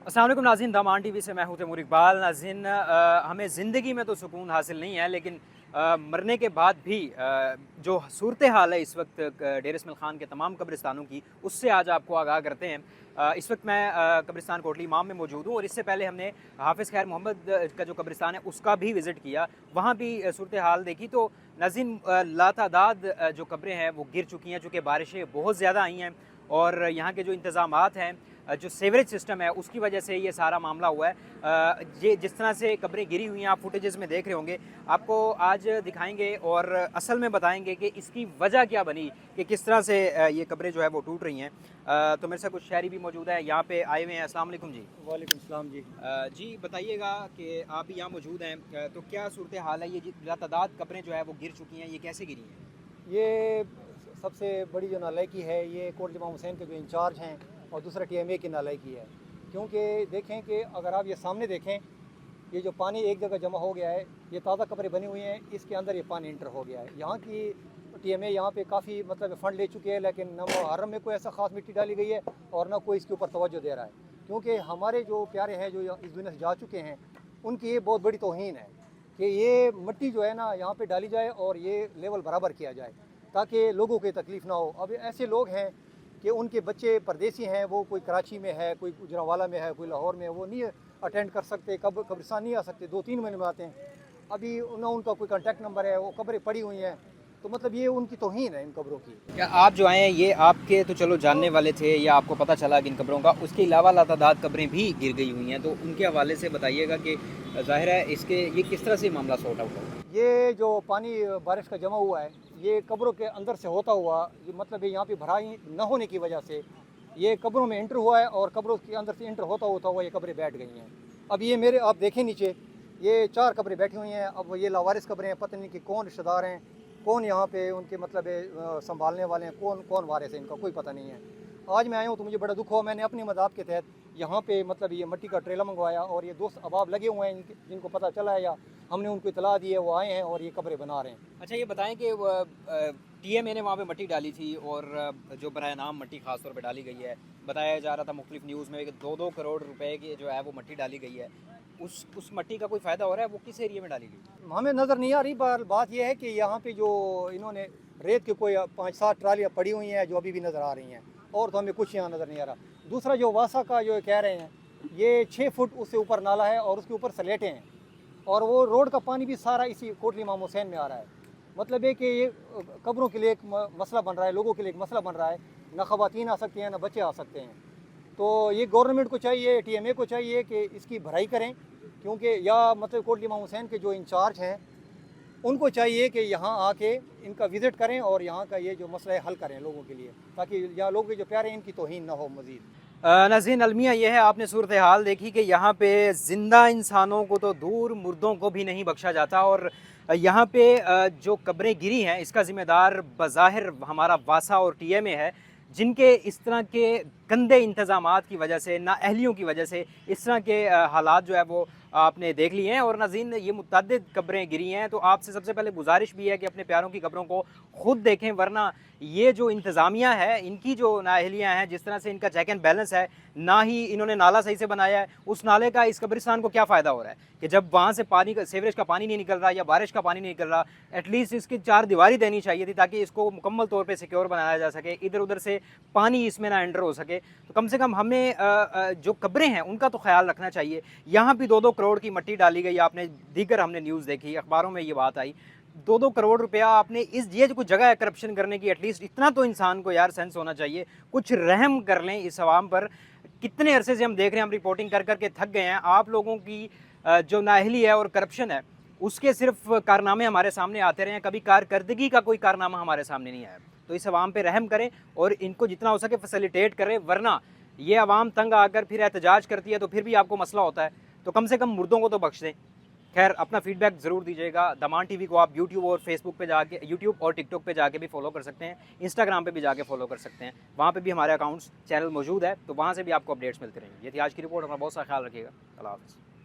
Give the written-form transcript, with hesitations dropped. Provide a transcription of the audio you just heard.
अस्सलाम वालेकुम नाज़रीन, दामान टीवी से मैं हूं तैमूर इकबाल। नाज़रीन, हमें ज़िंदगी में तो सुकून हासिल नहीं है, लेकिन मरने के बाद भी जो सूरत हाल है इस वक्त डेर इस्माइल ख़ान के तमाम कब्रिस्तानों की, उससे आज आपको आगाह करते हैं। इस वक्त मैं कब्रिस्तान कोटली इमाम में मौजूद हूँ और इससे पहले हमने हाफ़िज़ खैर मोहम्मद का जो कब्रिस्तान है उसका भी विज़िट किया, वहाँ भी सूरत हाल देखी। तो नाज़रीन, लातादाद जो कब्रें हैं वो गिर चुकी हैं, चूँकि बारिशें बहुत ज़्यादा आई हैं और यहाँ के जो इंतज़ामात हैं, जो सीवरेज सिस्टम है उसकी वजह से ये सारा मामला हुआ है। ये जिस तरह से कब्रें गिरी हुई हैं आप फुटेजेस में देख रहे होंगे, आपको आज दिखाएंगे और असल में बताएंगे कि इसकी वजह क्या बनी कि किस तरह से ये कब्रें जो है वो टूट रही हैं। तो मेरे साथ कुछ शहरी भी मौजूद है, यहाँ पे आए हुए हैं। अस्सलाम वालेकुम जी। वालेकुम सलाम जी। जी बताइएगा कि आप भी यहाँ मौजूद हैं, तो क्या सूरत हाल है, ये लातादाद कब्रें जो है वो गिर चुकी हैं, ये कैसे गिरी हैं? ये सबसे बड़ी जो नालायकी है ये कोट जमाम हुसैन के जो इंचार्ज हैं और दूसरा TMA की नालायकी है। क्योंकि देखें कि अगर आप ये सामने देखें, ये जो पानी एक जगह जमा हो गया है, ये ताज़ा कब्रें बनी हुई हैं, इसके अंदर ये पानी इंटर हो गया है। यहाँ की TMA यहाँ पे काफ़ी मतलब फ़ंड ले चुकी है, लेकिन न मुहर्रम में कोई ऐसा ख़ास मिट्टी डाली गई है और न कोई इसके ऊपर तवज्जो दे रहा है। क्योंकि हमारे जो प्यारे हैं जो इस दुनिया से जा चुके हैं, उनकी ये बहुत बड़ी तौहीन है कि ये मिट्टी जो है ना यहाँ पे डाली जाए और ये लेवल बराबर किया जाए ताकि लोगों की तकलीफ़ ना हो। अब ऐसे लोग हैं कि उनके बच्चे परदेसी हैं, वो कोई कराची में है, कोई गुजरांवाला में है, कोई लाहौर में है, वो नहीं अटेंड कर सकते, कब्रिस्तान नहीं आ सकते, 2-3 महीने में आते हैं। अभी ना उनका कोई कांटेक्ट नंबर है, वो कब्रें पड़ी हुई हैं, तो मतलब ये उनकी तौहीन है इन कब्रों की। क्या आप जो आए हैं ये आपके तो चलो जानने वाले थे या आपको पता चला कि इन कब्रों का, उसके अलावा लातादाद कब्रें भी गिर गई हुई हैं, तो उनके हवाले से बताइएगा कि ज़ाहिर है इसके ये किस तरह से मामला सॉर्ट आउट होगा? ये जो पानी बारिश का जमा हुआ है, ये कब्रों के अंदर से होता हुआ, ये मतलब ये यहाँ पे भराई न होने की वजह से ये कब्रों में इंटर हुआ है और कब्रों के अंदर से इंटर होता होता हुआ ये कब्रें बैठ गई हैं। अब ये मेरे आप देखें नीचे, ये 4 कब्रें बैठी हुई हैं। अब ये लावारिस कब्रें हैं, पता नहीं कि कौन रिश्तेदार हैं, कौन यहाँ पे उनके मतलब संभालने वाले हैं, कौन कौन वारिस है, इनका कोई पता नहीं है। आज मैं आया हूँ तो मुझे बड़ा दुख हुआ। मैंने अपनी मदद के तहत यहाँ पे मतलब ये मिट्टी का ट्रेला मंगवाया और ये दोस्त अहबाब लगे हुए हैं जिनको पता चला है या हमने उनको इतला दी है, वो आए हैं और ये कब्रें बना रहे हैं। अच्छा ये बताएं कि TMA ने वहाँ पे मिट्टी डाली थी और जो बराए नाम मिट्टी खास तौर पे डाली गई है, बताया जा रहा था मुख्तलिफ न्यूज़ में कि 2-2 करोड़ रुपए की जो है वो मिट्टी डाली गई है। उस मिट्टी का कोई फ़ायदा हो रहा है? वो किस एरिया में डाली गई? हमें नज़र नहीं आ रही, पर बात यह है कि यहाँ पे जो इन्होंने रेत की कोई 5-7 ट्रालियाँ पड़ी हुई हैं जो अभी भी नज़र आ रही हैं, और तो हमें कुछ यहाँ नज़र नहीं आ रहा। दूसरा जो वासा का जो कह रहे हैं, ये 6 फुट उससे ऊपर नाला है और उसके ऊपर स्लेटें हैं और वो रोड का पानी भी सारा इसी कोटली इमाम हुसैन में आ रहा है। मतलब है कि ये कब्रों के लिए एक मसला बन रहा है, लोगों के लिए एक मसला बन रहा है। ना ख़वातीन आ सकती हैं, ना बच्चे आ सकते हैं। तो ये गवर्नमेंट को चाहिए, TMA को चाहिए कि इसकी भराई करें, क्योंकि या मतलब कोटली इमाम हुसैन के जो इंचार्ज हैं उनको चाहिए कि यहाँ आके इनका विज़िट करें और यहाँ का ये जो मसला है हल करें लोगों के लिए, ताकि यहाँ लोगों के जो प्यारे हैं इनकी तौहीन ना हो मज़ीद। नाज़रीन, अलमिया ये है, आपने सूरत हाल देखी कि यहाँ पे ज़िंदा इंसानों को तो दूर, मुर्दों को भी नहीं बख्शा जाता और यहाँ पे जो कब्रें गिरी हैं इसका ज़िम्मेदार बज़ाहिर हमारा वासा और TMA है, जिनके इस तरह के गंदे इंतज़ामात की वजह से, नाअहलियों की वजह से इस तरह के हालात जो है वो आपने देख लिए हैं। और नाज़रीन, ये मुतअद्दिद कब्रें गिरी हैं, तो आपसे सबसे पहले गुजारिश भी है कि अपने प्यारों की कब्रों को खुद देखें, वरना ये जो इंतज़ामिया है इनकी जो नाअहलियाँ हैं, जिस तरह से इनका चेक एंड बैलेंस है, ना ही इन्होंने नाला सही से बनाया है, उस नाले का इस कब्रिस्तान को क्या फ़ायदा हो रहा है कि जब वहाँ से पानी का सीवरेज का पानी नहीं निकल रहा या बारिश का पानी नहीं निकल रहा, एटलीस्ट इसकी 4 दीवारी देनी चाहिए थी ताकि इसको मुकम्मल तौर पे सिक्योर बनाया जा सके, इधर उधर से पानी इसमें ना एंटर हो सके। तो कम से कम हमें जो कब्रें हैं उनका तो ख्याल रखना चाहिए। यहाँ भी 2-2 करोड़ की मिट्टी डाली गई, आपने दीगर हमने न्यूज़ देखी, अखबारों में ये बात आई, 2-2 करोड़ रुपया आपने ये जो कुछ जगह है करप्शन करने की, एटलीस्ट इतना तो इंसान को यार सेंस होना चाहिए, कुछ रहम कर लें इस आवाम पर। कितने अरसे से हम देख रहे हैं, हम रिपोर्टिंग कर करके थक गए हैं। आप लोगों की जो नाअहली है और करप्शन है उसके सिर्फ कारनामे हमारे सामने आते रहे हैं, कभी कारकर्दगी का कोई कारनामा हमारे सामने नहीं आया। तो इस आवाम पे रहम करें और इनको जितना हो सके फैसिलिटेट करें, वरना ये आवाम तंग आकर फिर एहतजाज करती है तो फिर भी आपको मसला होता है। तो कम से कम मुर्दों को तो बख्श दें। खैर, अपना फीडबैक ज़रूर दीजिएगा। दामान टीवी को आप यूट्यूब और फेसबुक पे जाके, यूट्यूब और टिकटॉक पे जाके भी फॉलो कर सकते हैं, इंस्टाग्राम पे भी जाके फॉलो कर सकते हैं, वहाँ पे भी हमारे अकाउंट्स चैनल मौजूद है, तो वहाँ से भी आपको अपडेट्स मिलते रहेंगे। ये थी आज की रिपोर्ट। अपना बहुत सा ख्याल रखिएगा। अल्लाह हाफ़िज़।